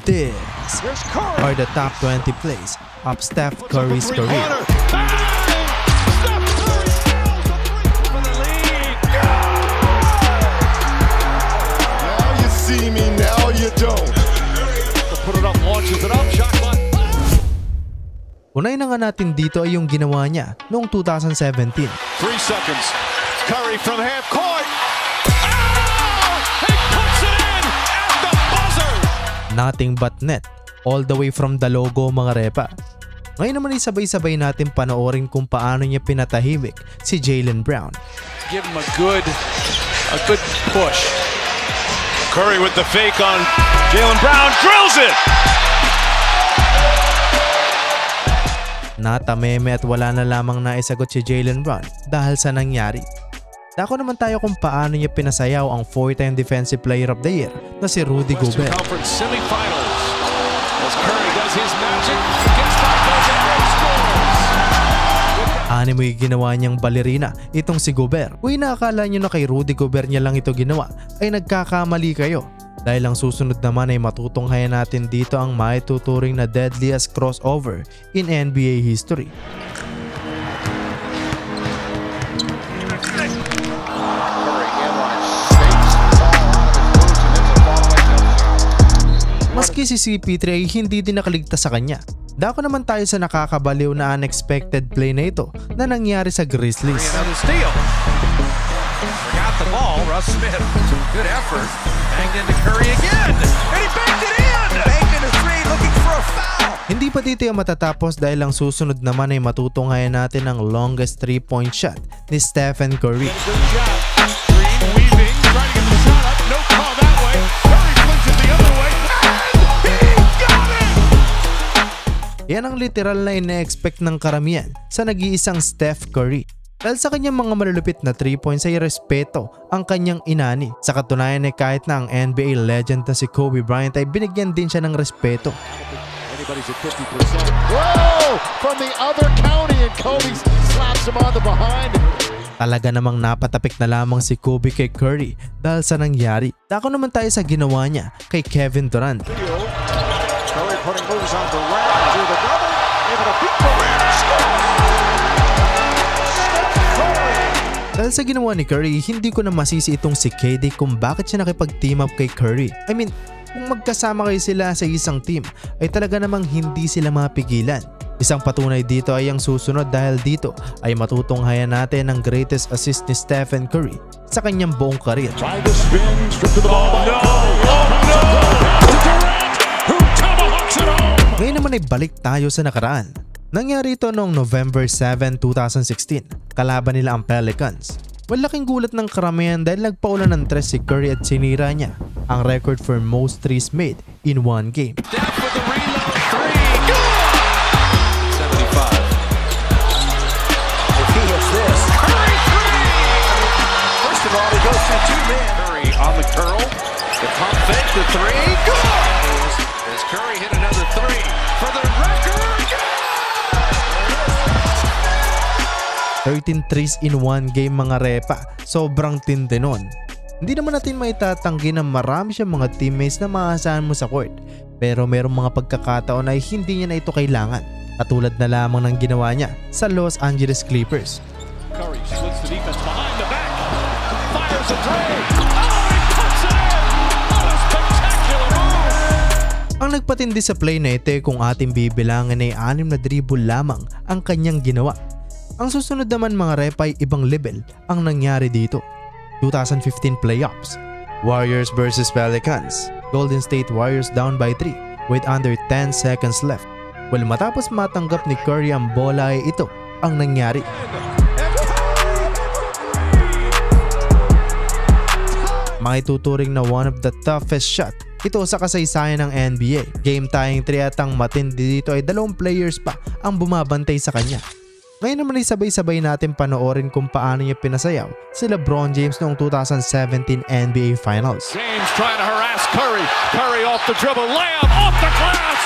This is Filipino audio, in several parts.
These are the top 20 plays of Steph Curry's career. Now you see me, now you don't. Put it up, launches it up, shot clock. Unay na nga natin dito ay yung ginawa niya noong 2017. 3 seconds. Curry from half court. Oh! He puts it in at the buzzer. Nothing but net, all the way from the logo mga repa. Ngayon naman ay sabay-sabay natin panoorin kung paano niya pinatahimik si Jaylen Brown. Give him a good push. Curry with the fake on Jaylen Brown, drills it. Natameme at wala na lamang naisagot si Jaylen Brown dahil sa nangyari. Dako naman tayo kung paano niya pinasayaw ang 4-time Defensive Player of the Year na si Rudy Gobert. Conference semifinals. As Curry does his magic, gets back and scores. Ani mo yung ginawa niyang balerina itong si Gobert. Kung inaakala niyo na kay Rudy Gobert niya lang ito ginawa, ay nagkakamali kayo. Dahil ang susunod naman ay matutunghayan natin dito ang maituturing na deadliest crossover in NBA history. Maski si CP3 ay hindi din nakaligtas sa kanya. Dako naman tayo sa nakakabaliw na unexpected play na ito na nangyari sa Grizzlies. Got the ball, Russ Smith. Good effort. Banged into Curry again. And he banked it in. Banked into 3, looking for a foul. Hindi pa dito yung matatapos dahil ang susunod naman ay matutunghayan natin ang longest 3-point shot ni Stephen Curry. Good shot. Green weaving, trying to get the shot up. No call that way. Curry flips it the other way. And he got it! Yan ang literal na ine-expect ng karamihan sa nag-iisang Steph Curry. Dahil sa kanyang mga malulupit na 3 points ay respeto ang kanyang inani. Sa katunayan ay kahit na ang NBA legend na si Kobe Bryant ay binigyan din siya ng respeto. Anybody's at 50%. Whoa! From the other county, and Kobe slaps him on the behind. Talaga namang napatapik na lamang si Kobe kay Curry dahil sa nangyari. Dako naman tayo sa ginawa niya kay Kevin Durant. Curry putting moves on Durant to the double. Able to beat Durant. Dahil sa ginawa ni Curry, hindi ko na masisi itong si KD kung bakit siya nakipag-team up kay Curry. I mean, kung magkasama kayo sila sa isang team, ay talaga namang hindi sila mapigilan. Isang patunay dito ay ang susunod dahil dito ay matutunghayan natin ang greatest assist ni Stephen Curry sa kanyang buong karir. Ngayon naman ay balik tayo sa nakaraan. Nangyari ito noong November 7, 2016. Kalaban nila ang Pelicans. Malaking gulat ng karamihan dahil nagpaulan ng 3 si Curry at sinira niya ang record for most threes made in one game. Steph with the reload, 3, good! 75. If he hits this, Curry 3! First of all, he goes through 2 men. Curry on the curl, the pump fake, the 3, good! As Curry hit another 3 for the record, 13 threes in one game mga repa. Sobrang tindi nun. Hindi naman natin maitatanggi na marami siyang mga teammates na maasahan mo sa court. Pero merong mga pagkakataon ay hindi niya na ito kailangan. Katulad na lamang ng ginawa niya sa Los Angeles Clippers. Curry splits the defense behind the back. Fires a three. Oh, he puts it in! What a spectacular move! Ang nagpatindi sa play na ito kung ating bibilangan ay 6 na dribble lamang ang kanyang ginawa. Ang susunod naman mga repa ay ibang level ang nangyari dito. 2015 playoffs. Warriors versus Pelicans. Golden State Warriors down by 3 with under 10 seconds left. Well, matapos matanggap ni Curry ang bola ay ito ang nangyari. Maituturing na one of the toughest shot ito sa kasaysayan ng NBA. Game tying 3 at ang matindi dito ay 2 players pa ang bumabantay sa kanya. Ngayon naman ay sabay-sabay natin panoorin kung paano niya pinasayaw si LeBron James noong 2017 NBA Finals. James trying to harass Curry. Curry off the dribble, layup off the glass.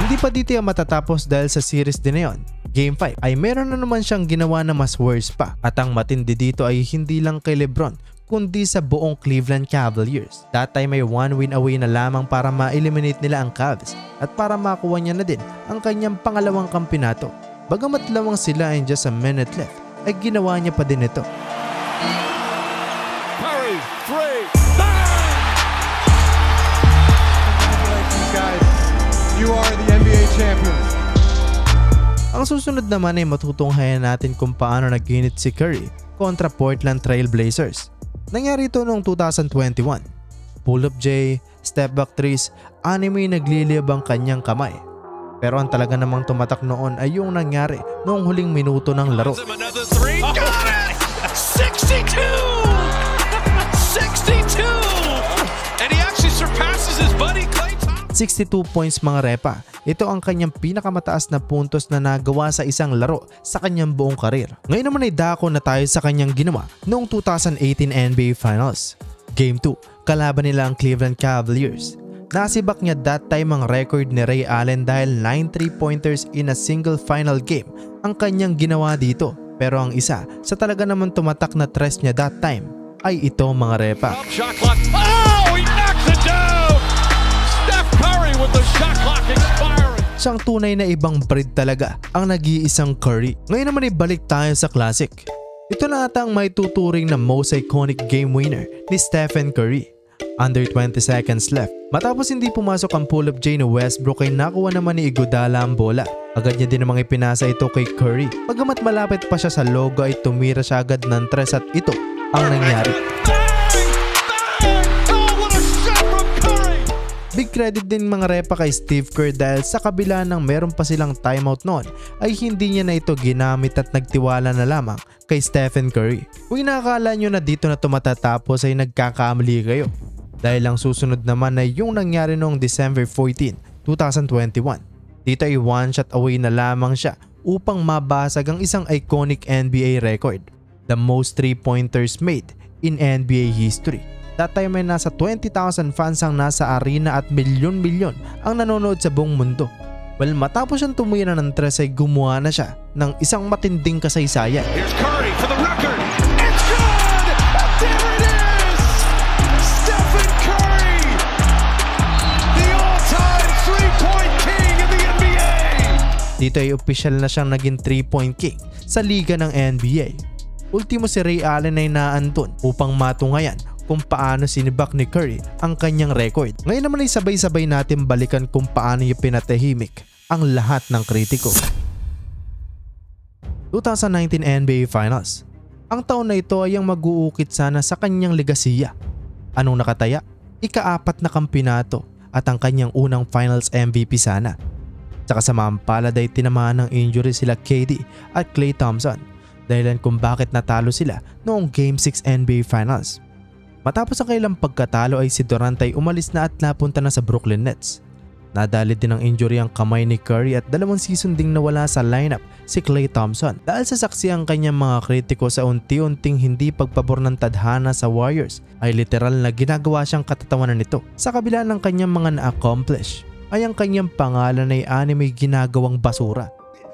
Hindi pa dito yung matatapos dahil sa series din na yun. Game 5 ay meron na naman siyang ginawa na mas worse pa. At ang matindi dito ay hindi lang kay LeBron kundi sa buong Cleveland Cavaliers. That time ay 1 win away na lamang para ma-eliminate nila ang Cavs at para makuha niya na din ang kanyang pangalawang kampyonato. Bagamat lamang sila in just a minute left, ay ginawa niya pa din ito. Curry, 3, Congratulations guys, you are the NBA champions. Ang susunod naman ay matutunghayan natin kung paano naginit si Curry kontra Portland Trail Blazers. Nangyari ito noong 2021. Pull-up J, step-back threes, anime nagliliyab ang kanyang kamay. Pero ang talaga namang tumatak noon ay yung nangyari noong huling minuto ng laro. another 3, got it! 62! 62! And he actually surpasses his buddy Klay Thompson. 62 points mga repa. Ito ang kanyang pinakamataas na puntos na nagawa sa isang laro sa kanyang buong karir. Ngayon naman ay dako na tayo sa kanyang ginawa noong 2018 NBA Finals. Game 2, kalaban nila ang Cleveland Cavaliers. Nasibak niya that time ang record ni Ray Allen dahil 9 3-pointers in a single final game ang kanyang ginawa dito. Pero ang isa sa talaga naman tumatak na tres niya that time ay ito mga repa. Shot clock. Oh, he knocks it down! Steph Curry with the shot clock expiring. Siyang tunay na ibang breed talaga ang nag-iisang Curry. Ngayon naman ibalik tayo sa classic. Ito na ata ang may tuturing na most iconic game winner ni Stephen Curry. Under 20 seconds left. Matapos hindi pumasok ang pull-up J ni Westbrook ay nakuha naman ni Iguodala ang bola. Agad niya din namang ipinasa ito kay Curry. Pagamat malapit pa siya sa logo ay tumira siya agad ng tres at ito ang nangyari. Big credit din mga repa kay Steve Kerr dahil sa kabila ng meron pa silang timeout noon ay hindi niya na ito ginamit at nagtiwala na lamang kay Stephen Curry. Kung inakala nyo na dito na ito matatapos ay nagkakamali kayo. Dahil ang susunod naman ay yung nangyari noong December 14, 2021. Dito ay one shot away na lamang siya upang mabasag ang isang iconic NBA record. The most 3-pointers made in NBA history. That time ay nasa 20,000 fans ang nasa arena at milyon-milyon ang nanonood sa buong mundo. Well, matapos siyang tumira ng tres ay gumawa na siya ng isang matinding kasaysayan. Here's Curry for the record. It's good! There it is! Stephen Curry! The all-time 3-point king of the NBA! Dito ay opisyal na siyang naging 3-point king sa liga ng NBA. Ultimo si Ray Allen ay naandun upang matungayan kung paano sinibak ni Curry ang kanyang record. Ngayon naman ay sabay-sabay natin balikan kung paano niya pinatahimik ang lahat ng kritiko. 2019 NBA Finals. Ang taon na ito ay ang mag-uukit sana sa kanyang legasiya. Anong nakataya? Ika-4 na kampyonato at ang kanyang unang Finals MVP sana. Sa kasamaang palad ay tinamaan ng injury sila KD at Klay Thompson dahilan kung bakit natalo sila noong Game 6 NBA Finals. Matapos ang kailang pagkatalo ay si Durant ay umalis na at napunta na sa Brooklyn Nets. Nadali din ng injury ang kamay ni Curry at 2 season ding nawala sa lineup si Klay Thompson dahil sa saksi ang kanyang mga kritiko sa unti-unting hindi pagpabor ng tadhana sa Warriors ay literal na ginagawa siyang katatawanan nito. Sa kabila ng kanyang mga na-accomplish ay ang kanyang pangalan ay anime ginagawang basura.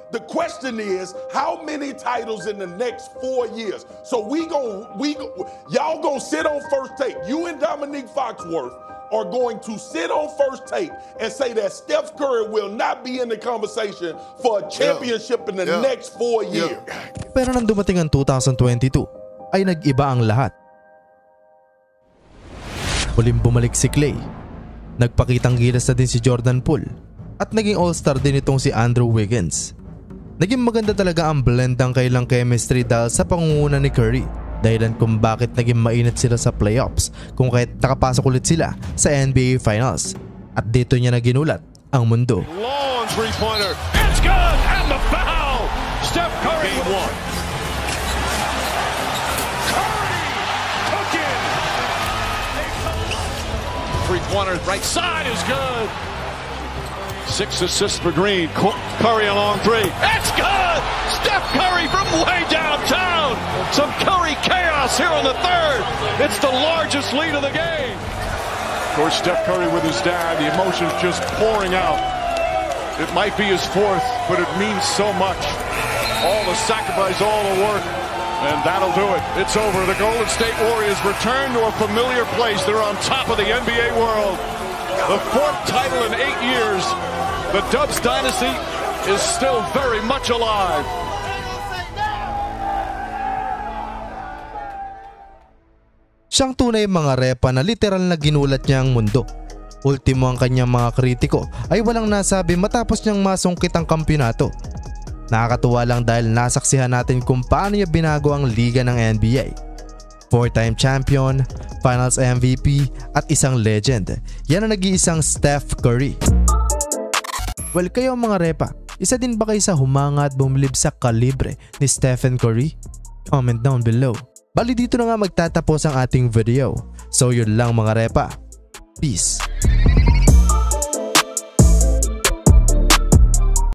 The question is, how many titles in the next 4 years? So y'all gonna sit on First Take. You and Dominique Foxworth are going to sit on First Take and say that Steph Curry will not be in the conversation for a championship in the next 4 years. Pero nang dumating ang 2022, ay nag-iba ang lahat. Huling bumalik si Klay. Nagpakitang gilas na din si Jordan Poole at naging all-star din itong si Andrew Wiggins. Naging maganda talaga ang blend ng kailang chemistry dahil sa pangunguna ni Curry. Dahilan kung bakit naging mainit sila sa playoffs kung kahit nakapasok ulit sila sa NBA Finals. At dito niya na ginulat ang mundo. Long three-pointer. It's good! And the foul! Steph Curry. Game 1. Curry! Cooking! Three-pointer right side is good. 6 assists for Green. Curry along 3. It's good! Steph Curry from way downtown. Some Curry chaos here on the third. It's the largest lead of the game. Of course, Steph Curry with his dad, the emotions just pouring out. It might be his 4th, but it means so much. All the sacrifice, all the work. And that'll do it. It's over. The Golden State Warriors return to a familiar place. They're on top of the NBA world. The 4th title in 8 years. The Dubs dynasty is still very much alive. Siyang tunay mga repa na literal na ginulat niya ang mundo. Ultimo ang kanyang mga kritiko ay walang nasabi matapos niyang masungkit ang kampyonato. Nakakatuwa lang dahil nasaksihan natin kung paano niya binago ang liga ng NBA. 4-time champion, finals MVP at isang legend. Yan ang nag-iisang Steph Curry. Well, kayo mga repa, isa din ba kayo sa humanga at bumilib sa kalibre ni Stephen Curry? Comment down below. Bali dito na nga magtatapos ang ating video. So yun lang mga repa. Peace.